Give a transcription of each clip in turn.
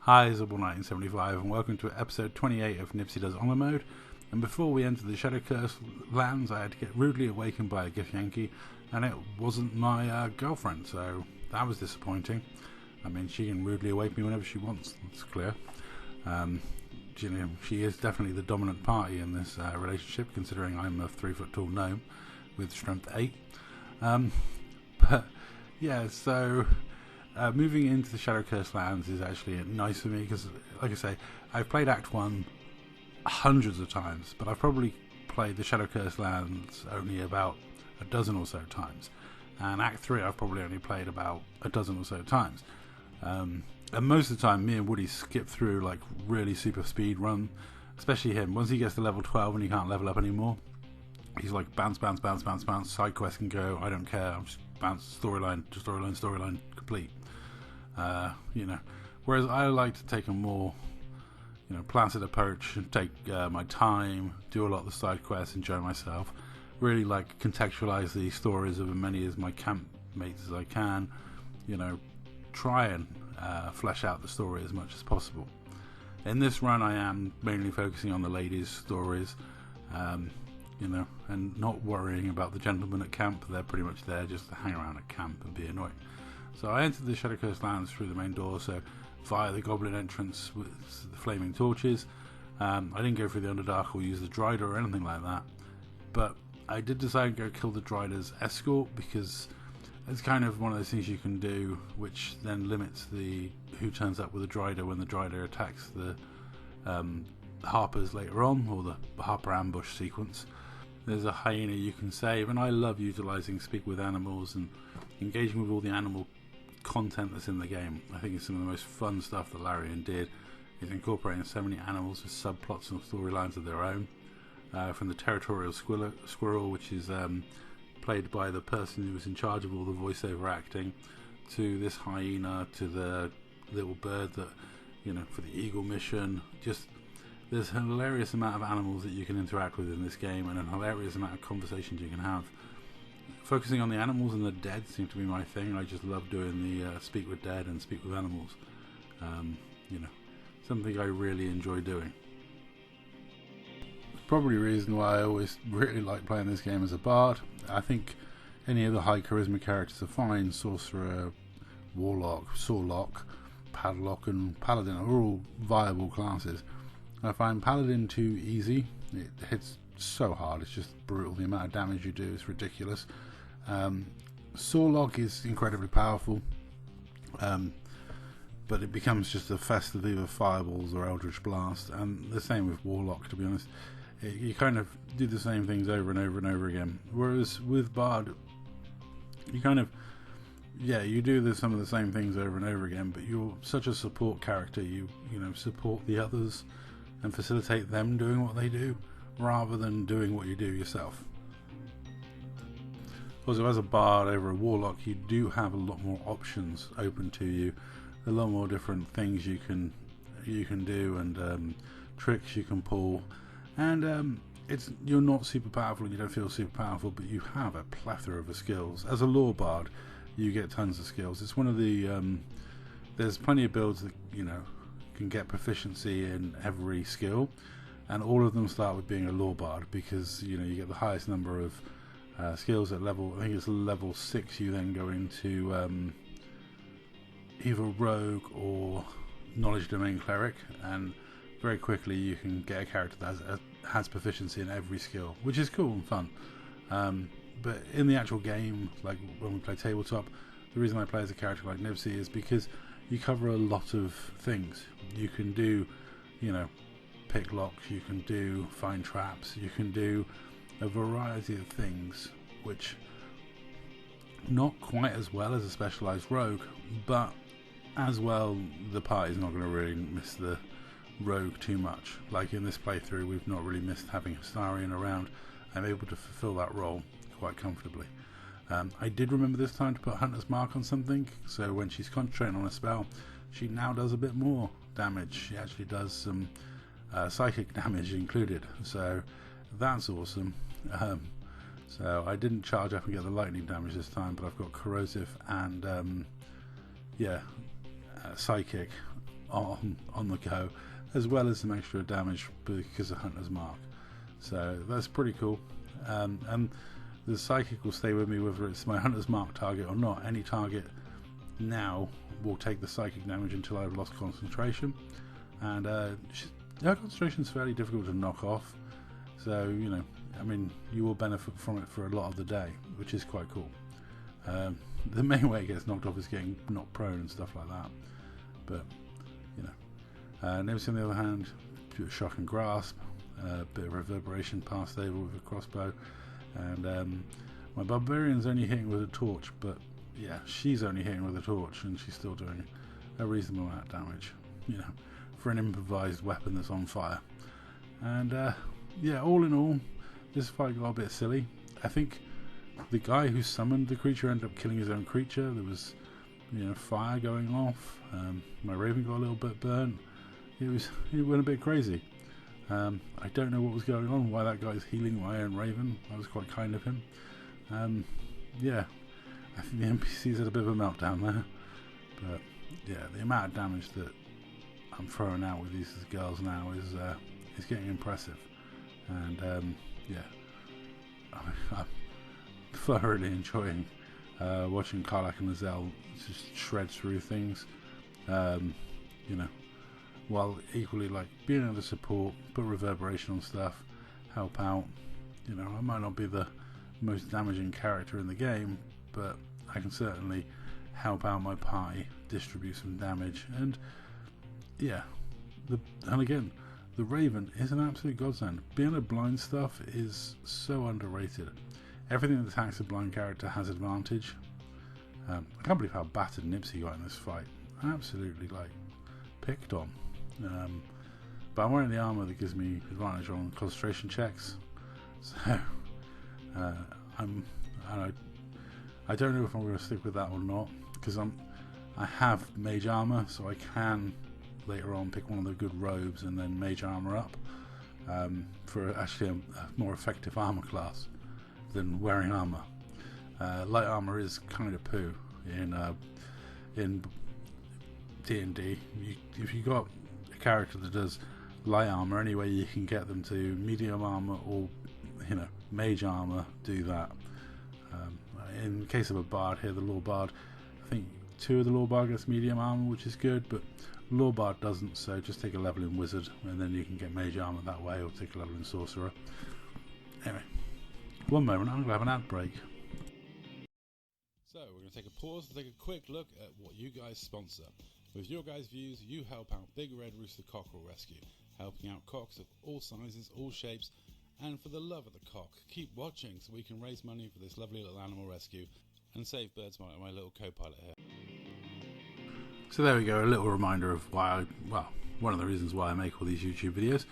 Hi, Zibble1975 and welcome to episode 28 of Nipsy Does Honor Mode. And before we enter the Shadow Curse lands, I had to get rudely awakened by a Gif Yankee, and it wasn't my girlfriend, so that was disappointing. I mean, she can rudely awake me whenever she wants, it's clear. She is definitely the dominant party in this relationship, considering I'm a 3-foot tall gnome with strength 8. But yeah, so moving into the Shadow Curse lands is actually nice for me because, like I say, I've played Act 1 hundreds of times, but I've probably played the Shadow Curse lands only about a dozen or so times. And Act 3 I've probably only played about a dozen or so times. And most of the time, me and Woody skip through like really super speed run, especially him. Once he gets to level 12 and he can't level up anymore, he's like bounce, bounce, bounce, bounce, bounce. Side quest can go. I don't care. I'm just bounce. Storyline, complete. Whereas I like to take a more, placid approach and take my time, do a lot of the side quests, enjoy myself. Really like contextualize the stories of as many as my camp mates as I can. Try and flesh out the story as much as possible. In this run, I am mainly focusing on the ladies' stories, and not worrying about the gentlemen at camp. They're pretty much there just to hang around at camp and be annoying. So I entered the Shadow Coast lands through the main door, so via the goblin entrance with the flaming torches. I didn't go through the Underdark or use the Drider or anything like that, but I did decide to go kill the Drider's escort because it's kind of one of those things you can do, which then limits who turns up with a Drider when the Drider attacks the Harpers later on, or the Harper ambush sequence. There's a hyena you can save, and I love utilising speak with animals and engaging with all the animal content that's in the game. I think it's some of the most fun stuff that Larian did, is incorporating so many animals with subplots and storylines of their own. From the territorial squirrel, which is played by the person who was in charge of all the voiceover acting, to this hyena, to the little bird that, for the eagle mission. Just there's a hilarious amount of animals that you can interact with in this game, and a hilarious amount of conversations you can have. Focusing on the animals and the dead seem to be my thing. I just love doing the speak with dead and speak with animals. Something I really enjoy doing. It's probably a reason why I always really like playing this game as a bard. I think any of the high charisma characters are fine. Sorcerer, Warlock, Sawlock, Padlock and Paladin are all viable classes. I find Paladin too easy. It hits so hard, it's just brutal. The amount of damage you do is ridiculous. Sawlock is incredibly powerful, but it becomes just a fest of either fireballs or Eldritch Blast, and the same with Warlock, to be honest. You kind of do the same things over and over and over again, whereas with Bard you kind of you do some of the same things over and over again, but you're such a support character. You support the others and facilitate them doing what they do rather than doing what you do yourself. Also, as a bard over a warlock, you do have a lot more options open to you, a lot more different things you can do, and tricks you can pull, and you're not super powerful and you don't feel super powerful, but you have a plethora of skills. As a lore bard, you get tons of skills. It's one of the there's plenty of builds that can get proficiency in every skill, and all of them start with being a lore bard, because you get the highest number of skills at level, I think it's level 6. You then go into either rogue or knowledge domain cleric, and very quickly you can get a character that has proficiency in every skill, which is cool and fun. But in the actual game, like when we play tabletop, the reason I play as a character like Nipsy is because you cover a lot of things. You can do, pick locks, you can do find traps, you can do a variety of things, which not quite as well as a specialised rogue, but as well the party's not going to really miss the rogue too much. Like in this playthrough, we've not really missed having Histarian around. I'm able to fulfill that role quite comfortably. I did remember this time to put Hunter's Mark on something, so when she's concentrating on a spell, she now does a bit more damage. She actually does some psychic damage included, so that's awesome. So I didn't charge up and get the lightning damage this time, but I've got corrosive and psychic on the go, as well as some extra damage because of Hunter's Mark. So that's pretty cool. And the psychic will stay with me whether it's my Hunter's Mark target or not. Any target now will take the psychic damage until I've lost concentration, and her concentration is fairly difficult to knock off, so you know, I mean, you will benefit from it for a lot of the day, which is quite cool. The main way it gets knocked off is getting knocked prone and stuff like that, but you know, Nipsy on the other hand, shock and grasp, a bit of reverberation passed over with a crossbow, and my barbarian's only hitting with a torch, but yeah, she's only hitting with a torch and she's still doing a reasonable amount of damage, you know, for an improvised weapon that's on fire. And yeah, all in all, this fight got a bit silly. I think the guy who summoned the creature ended up killing his own creature. There was, you know, fire going off. My raven got a little bit burnt. It went a bit crazy. I don't know what was going on, why that guy's healing my own raven. That was quite kind of him. Yeah, I think the NPCs had a bit of a meltdown there. But yeah, the amount of damage that I'm throwing out with these girls now is getting impressive. And yeah, I'm thoroughly enjoying watching Karlach and Lizelle just shred through things. You know, while equally like being able to support, put reverberation on stuff, help out. You know, I might not be the most damaging character in the game, but I can certainly help out my party, distribute some damage, and yeah, and again, the Raven is an absolute godsend. Being able to blind stuff is so underrated. Everything that attacks a blind character has advantage. I can't believe how battered Nipsy got in this fight. Absolutely, like, picked on. But I'm wearing the armor that gives me advantage on concentration checks. So I don't know if I'm going to stick with that or not, because I have mage armor, so I can later on pick one of the good robes and then mage armor up for actually a more effective armor class than wearing armor. Light armor is kind of poo in D&D. If you got a character that does light armor, any way you can get them to medium armor or, you know, mage armor, do that. In the case of a bard here, the law bard, I think 2 of the law bard gets medium armor, which is good, but law bard doesn't, so just take a level in wizard and then you can get mage armor that way, or take a level in sorcerer. Anyway, one moment, I'm going to have an ad break. So we're going to take a pause to take a quick look at what you guys sponsor. With your guys' views, you help out Big Red Rooster Cockerel Rescue, helping out cocks of all sizes, all shapes, and for the love of the cock, keep watching so we can raise money for this lovely little animal rescue and save birds, my little co-pilot here. So there we go, a little reminder of why one of the reasons why I make all these YouTube videos.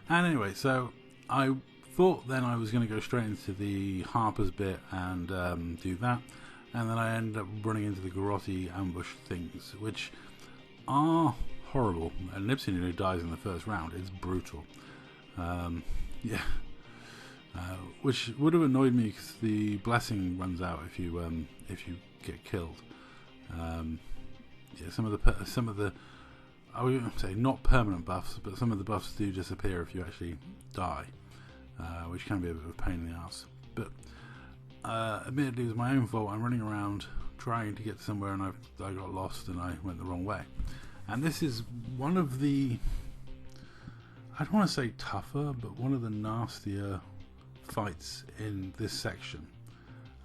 And anyway, so I thought then I was going to go straight into the Harper's bit and do that, and then I ended up running into the Garrote ambush things, which are horrible, and Nipsy nearly dies in the first round. It's brutal. Yeah. Which would have annoyed me because the blessing runs out if you get killed. Yeah, some of the I wouldn't say not permanent buffs, but some of the buffs do disappear if you actually die, which can be a bit of a pain in the ass. But admittedly, it was my own fault. I'm running around trying to get somewhere, and I got lost and I went the wrong way. And this is one of the, I don't want to say tougher, but one of the nastier fights in this section.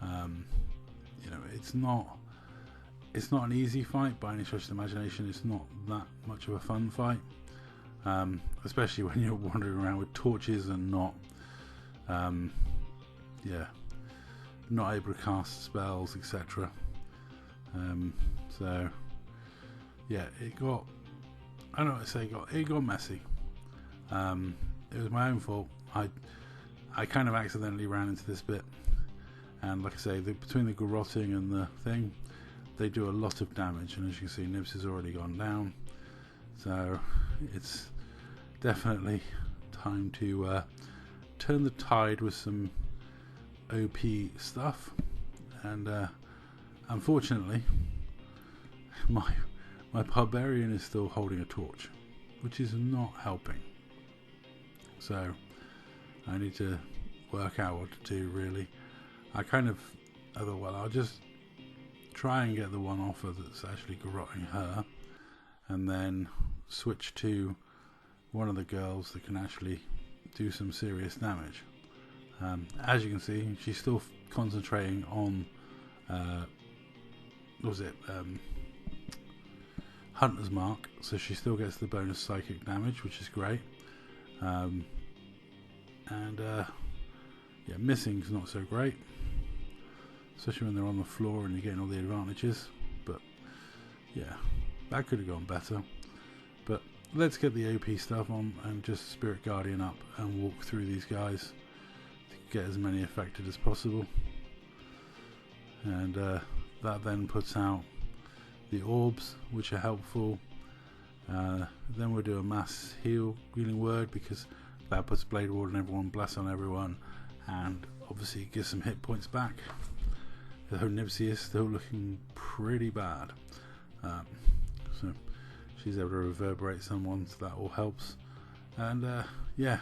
You know, it's not an easy fight by any stretch of the imagination. It's not that much of a fun fight, especially when you're wandering around with torches and not able to cast spells, etc. So yeah, it got messy. It was my own fault. I kind of accidentally ran into this bit, and like I say, between the garroting and the thing, they do a lot of damage, and as you can see, Nibs has already gone down, so it's definitely time to turn the tide with some OP stuff. And unfortunately, my barbarian is still holding a torch, which is not helping. So I need to work out what to do, really. I kind of thought, well, I'll just try and get the one offer that's actually garroting her, and then switch to one of the girls that can actually do some serious damage. As you can see, she's still concentrating on Hunter's Mark, so she still gets the bonus psychic damage, which is great. Yeah, missing's not so great, especially when they're on the floor and you're getting all the advantages. But yeah, that could have gone better. But let's get the OP stuff on and just Spirit Guardian up and walk through these guys to get as many affected as possible. And that then puts out the orbs, which are helpful. Then we'll do a mass healing word, because that puts Blade Ward on everyone, bless on everyone, and obviously gives some hit points back. Though Nipsy is still looking pretty bad, so she's able to reverberate someone, so that all helps. And yeah,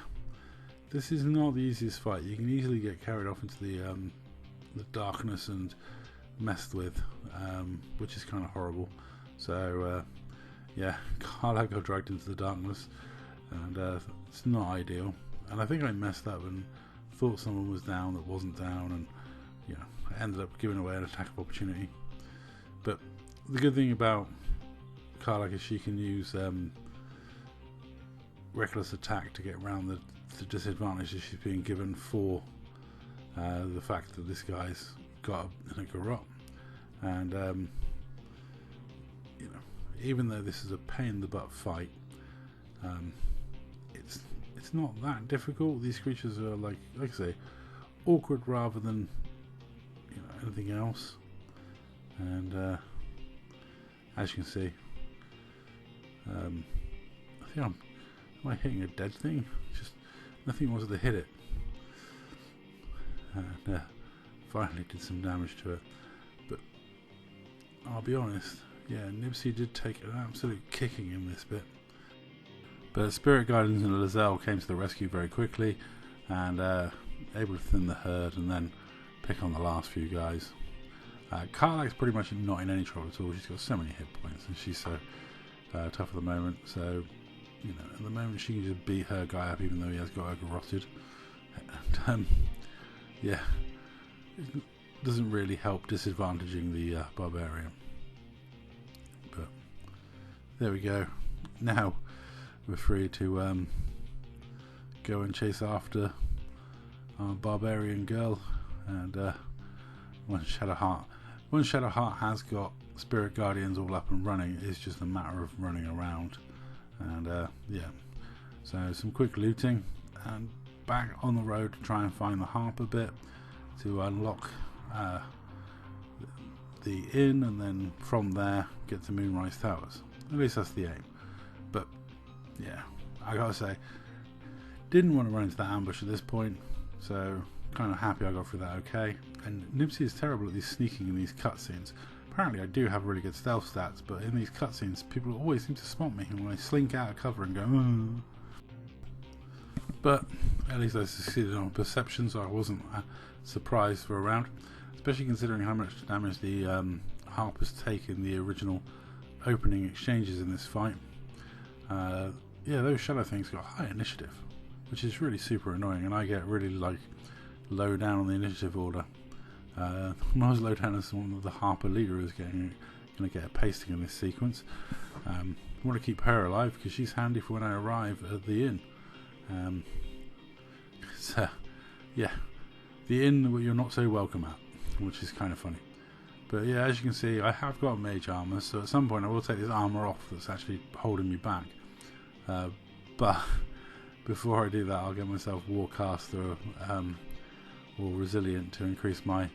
this is not the easiest fight. You can easily get carried off into the darkness and messed with, which is kind of horrible. So yeah, Carla got dragged into the darkness, and it's not ideal. And I think I messed up and thought someone was down that wasn't down, and you know, I ended up giving away an attack of opportunity. But the good thing about Carla is she can use reckless attack to get around the disadvantages she's being given for the fact that this guy's got a garrote. And you know, even though this is a pain in the butt fight, it's not that difficult. These creatures are like I say, awkward rather than anything else. And as you can see, I think am I hitting a dead thing? Just nothing wants to hit it. And finally did some damage to it. But I'll be honest, yeah, Nipsy did take an absolute kicking in this bit. But Spirit Guardians and Lizelle came to the rescue very quickly, and able to thin the herd and then pick on the last few guys. Karlak's pretty much not in any trouble at all. She's got so many hit points and she's so tough at the moment. So, you know, at the moment she can just beat her guy up even though he has got her garroted. And yeah, it doesn't really help disadvantaging the barbarian. But there we go. Now we're free to go and chase after our barbarian girl, and once Shadowheart has got Spirit Guardians all up and running, it's just a matter of running around. And yeah, so some quick looting and back on the road to try and find the harp a bit to unlock the inn, and then from there get to Moonrise Towers. At least that's the aim. But yeah, I gotta say, didn't want to run into that ambush at this point, so kind of happy I got through that okay. And Nipsy is terrible at these sneaking in these cutscenes. Apparently I do have really good stealth stats, but in these cutscenes people always seem to spot me when I slink out of cover and go "Ugh." But at least I succeeded on perception, so I wasn't surprised for a round, especially considering how much damage the harp has taken in the original opening exchanges in this fight. Yeah, those shadow things got high initiative, which is really super annoying, and I get really like low down on the initiative order. Not as low down as one of the Harper leader is going to get a pasting in this sequence. I want to keep her alive because she's handy for when I arrive at the inn. So yeah, the inn where you're not so welcome at, which is kind of funny. But yeah, as you can see, I have got mage armor, so at some point I will take this armor off that's actually holding me back. But before I do that, I'll get myself Warcaster or Resilient to increase my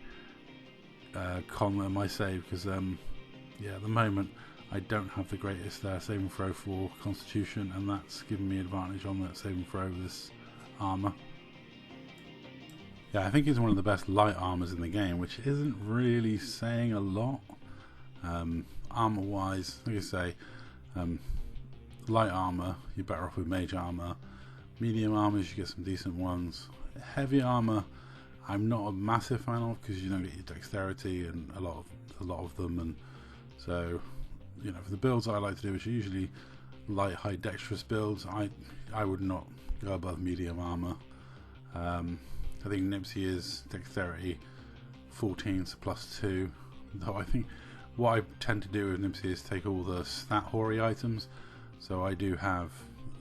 con and my save, because yeah, at the moment I don't have the greatest saving throw for Constitution, and that's giving me advantage on that saving throw with this armor. Yeah, I think it's one of the best light armors in the game, which isn't really saying a lot. armor wise, like I say, light armor, you're better off with mage armor. Medium armors, you get some decent ones. Heavy armor, I'm not a massive fan of, because you don't get your dexterity and a lot of them, and so, you know, for the builds I like to do, which are usually light, high dexterous builds, I would not go above medium armor. I think Nipsy is dexterity 14 plus 2, though I think what I tend to do with Nipsy is take all the stat hoary items, so I do have,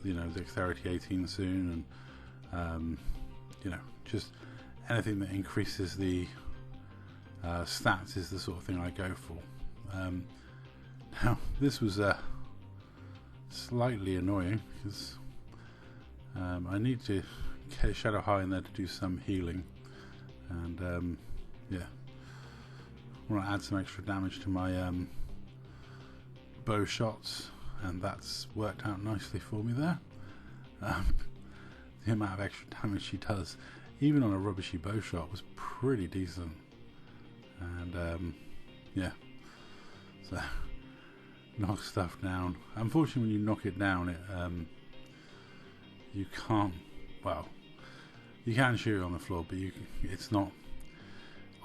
you know, dexterity 18 soon, and you know, just anything that increases the stats is the sort of thing I go for. Now this was slightly annoying, because I need to get Shadow High in there to do some healing, and yeah, I want to add some extra damage to my bow shots, and that's worked out nicely for me there. The amount of extra damage she does, even on a rubbishy bow shot, was pretty decent, and yeah, so knock stuff down. Unfortunately, when you knock it down, it you can't, well, you can shoot it on the floor, but it's not,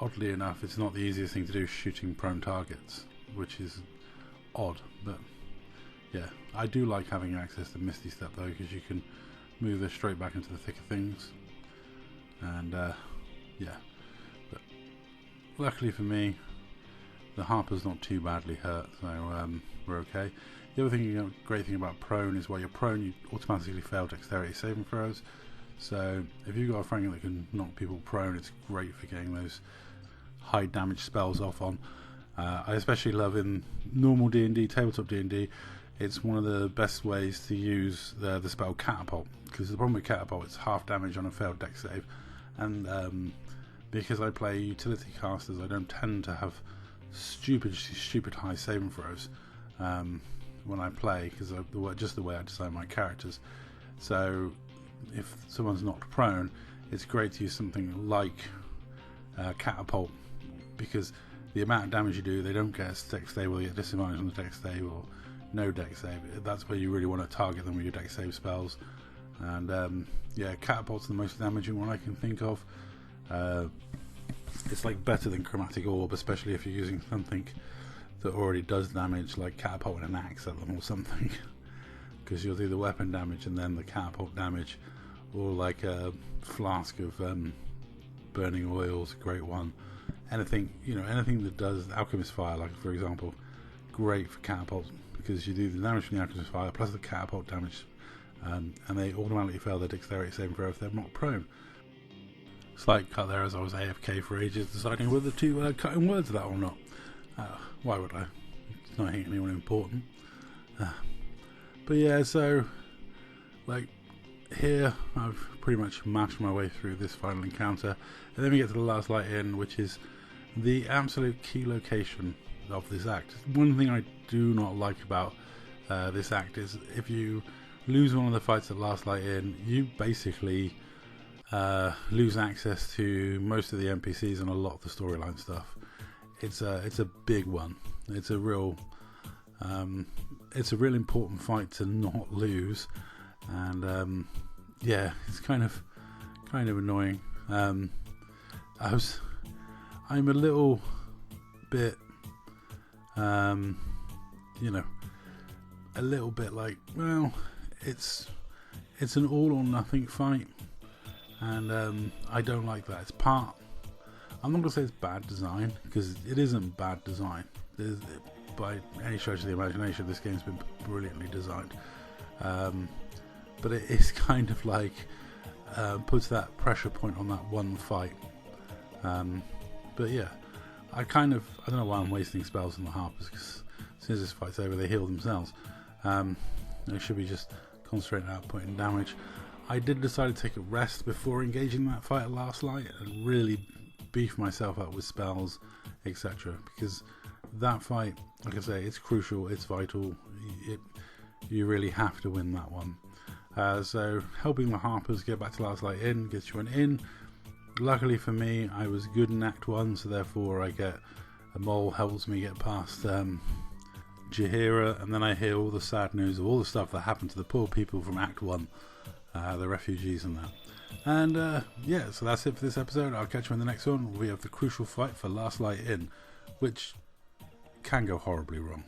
oddly enough, it's not the easiest thing to do, shooting prone targets, which is odd. But yeah, I do like having access to Misty Step though, because you can move her straight back into the thick of things, and yeah, but luckily for me, the Harper's not too badly hurt, so we're okay. The other thing, you know, great thing about prone is while you're prone, you automatically fail dexterity saving throws. So if you've got a Franken that can knock people prone, it's great for getting those high damage spells off on. I especially love in normal D&D, tabletop D&D, it's one of the best ways to use the spell Catapult, because the problem with Catapult, it's half damage on a failed dex save, and because I play utility casters, I don't tend to have stupid high saving throws when I play, because just the way I design my characters. So if someone's knocked prone, it's great to use something like Catapult, because the amount of damage you do, they don't get a dex save, or they get disadvantage on the dex save, or no dex save. That's where you really want to target them with your dex save spells. And yeah, Catapult's the most damaging one I can think of. It's like better than Chromatic Orb, especially if you're using something that already does damage, like catapulting an axe at them or something, because you'll do the weapon damage and then the catapult damage, or like a flask of burning oil's a great one. Anything, you know, anything that does Alchemist Fire, like for example, great for catapult, because you do the damage from the Alchemist Fire plus the catapult damage, and they automatically fail their dexterity saving throw if they're not prone. Slight cut there, as I was AFK for ages deciding whether to cut in words of that or not. Why would I? It's not hitting anyone important. But yeah, so like here I've pretty much mashed my way through this final encounter, and then we get to the last light in, which is the absolute key location of this act. One thing I do not like about this act is if you lose one of the fights at last light in, you basically lose access to most of the NPCs and a lot of the storyline stuff. It's a big one. It's a real important fight to not lose, and yeah, it's kind of annoying. I'm a little bit you know, a little bit like, well, it's an all or nothing fight, and I don't like that. It's part, I'm not going to say it's bad design, because it isn't bad design. By any stretch of the imagination, this game's been brilliantly designed, but it is kind of like puts that pressure point on that one fight. But yeah, I don't know why I'm wasting spells on the Harpers, because as soon as this fight's over, they heal themselves. They should be just concentrating on outputting damage. I did decide to take a rest before engaging that fight at last light and really beef myself up with spells, etc. Because that fight, like I say, it's crucial, it's vital. You really have to win that one. So helping the Harpers get back to last light in gets you an in. Luckily for me, I was good in Act 1, so therefore I get a mole helps me get past Jahira, and then I hear all the sad news of all the stuff that happened to the poor people from Act 1, the refugees and that. And yeah, so that's it for this episode. I'll catch you in the next one. We have the crucial fight for Last Light In, which can go horribly wrong.